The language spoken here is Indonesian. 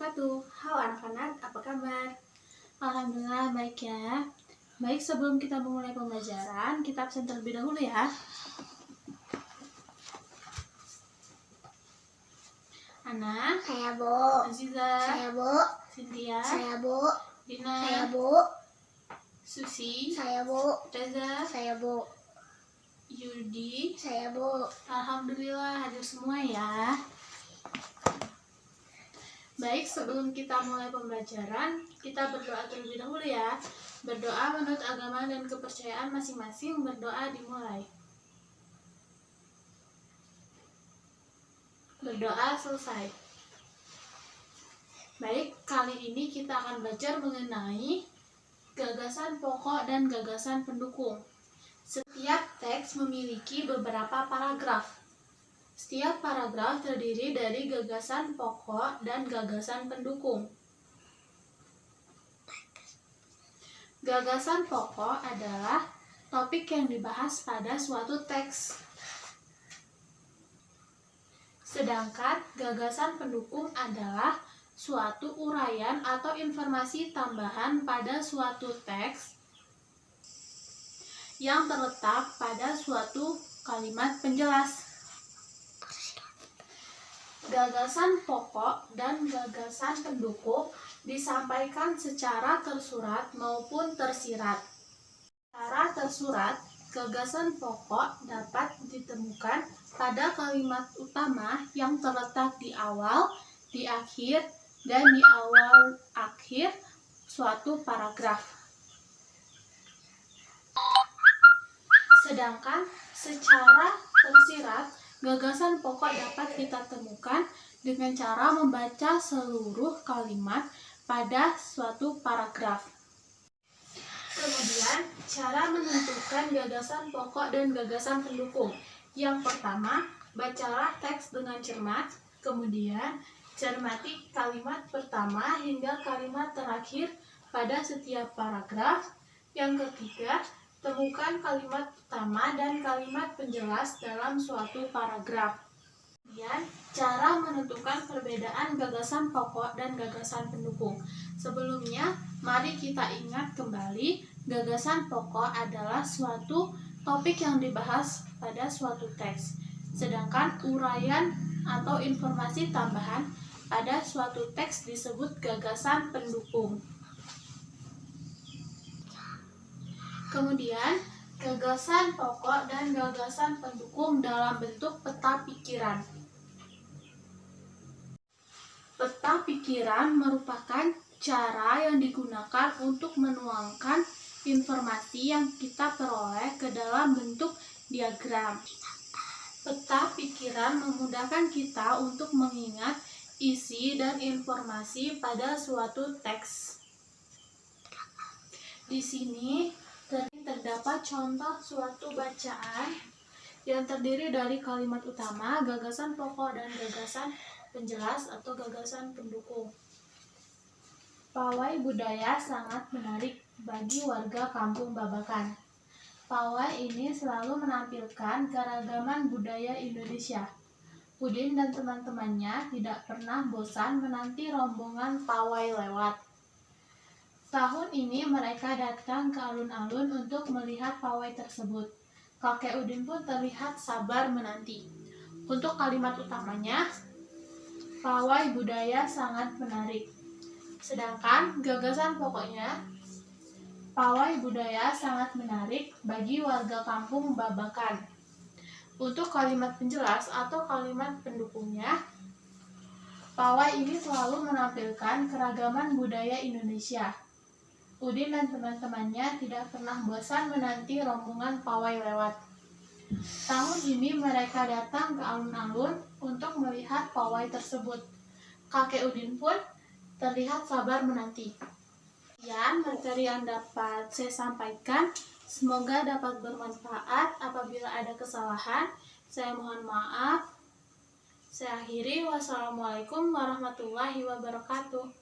wabarakatuh. Halo anak-anak, apa kabar? Alhamdulillah baik ya. Baik, sebelum kita memulai pembelajaran, kita absen terlebih dahulu ya. Ana, Saya Bu. Aziza, Saya Bu. Cynthia, Saya Bu. Dina, Saya Bu. Susi, Saya Bu. Reza, Saya Bu. Yudi. Saya Bu. Alhamdulillah hadir semua ya. Baik, sebelum kita mulai pembelajaran, kita berdoa terlebih dahulu ya. Berdoa menurut agama dan kepercayaan masing-masing, berdoa dimulai. Berdoa selesai. Baik, kali ini kita akan belajar mengenai gagasan pokok dan gagasan pendukung. Setiap teks memiliki beberapa paragraf. Setiap paragraf terdiri dari gagasan pokok dan gagasan pendukung. Gagasan pokok adalah topik yang dibahas pada suatu teks. Sedangkan gagasan pendukung adalah suatu uraian atau informasi tambahan pada suatu teks yang terletak pada suatu kalimat penjelas. Gagasan pokok dan gagasan pendukung disampaikan secara tersurat maupun tersirat. Secara tersurat, gagasan pokok dapat ditemukan pada kalimat utama yang terletak di awal, di akhir, dan di awal akhir suatu paragraf. Sedangkan secara tersirat, gagasan pokok dapat kita temukan dengan cara membaca seluruh kalimat pada suatu paragraf. Kemudian, cara menentukan gagasan pokok dan gagasan pendukung. Yang pertama, bacalah teks dengan cermat, kemudian cermati kalimat pertama hingga kalimat terakhir pada setiap paragraf. Yang ketiga, temukan kalimat utama dan kalimat penjelas dalam suatu paragraf. Kemudian, cara menentukan perbedaan gagasan pokok dan gagasan pendukung. Sebelumnya, mari kita ingat kembali, gagasan pokok adalah suatu topik yang dibahas pada suatu teks. Sedangkan uraian atau informasi tambahan pada suatu teks disebut gagasan pendukung. Kemudian, gagasan pokok dan gagasan pendukung dalam bentuk peta pikiran. Peta pikiran merupakan cara yang digunakan untuk menuangkan informasi yang kita peroleh ke dalam bentuk diagram. Peta pikiran memudahkan kita untuk mengingat isi dan informasi pada suatu teks. Di sini terdapat contoh suatu bacaan yang terdiri dari kalimat utama, gagasan pokok, dan gagasan penjelas atau gagasan pendukung. Pawai budaya sangat menarik bagi warga kampung Babakan. Pawai ini selalu menampilkan keragaman budaya Indonesia. Udin dan teman-temannya tidak pernah bosan menanti rombongan pawai lewat. Tahun ini mereka datang ke alun-alun untuk melihat pawai tersebut. Kakek Udin pun terlihat sabar menanti. Untuk kalimat utamanya, pawai budaya sangat menarik. Sedangkan gagasan pokoknya, pawai budaya sangat menarik bagi warga kampung Babakan. Untuk kalimat penjelas atau kalimat pendukungnya, pawai ini selalu menampilkan keragaman budaya Indonesia. Udin dan teman-temannya tidak pernah bosan menanti rombongan pawai lewat. Tahun ini mereka datang ke alun-alun untuk melihat pawai tersebut. Kakek Udin pun terlihat sabar menanti. Sekian materi yang dapat saya sampaikan. Semoga dapat bermanfaat. Apabila ada kesalahan, saya mohon maaf. Saya akhiri. Wassalamualaikum warahmatullahi wabarakatuh.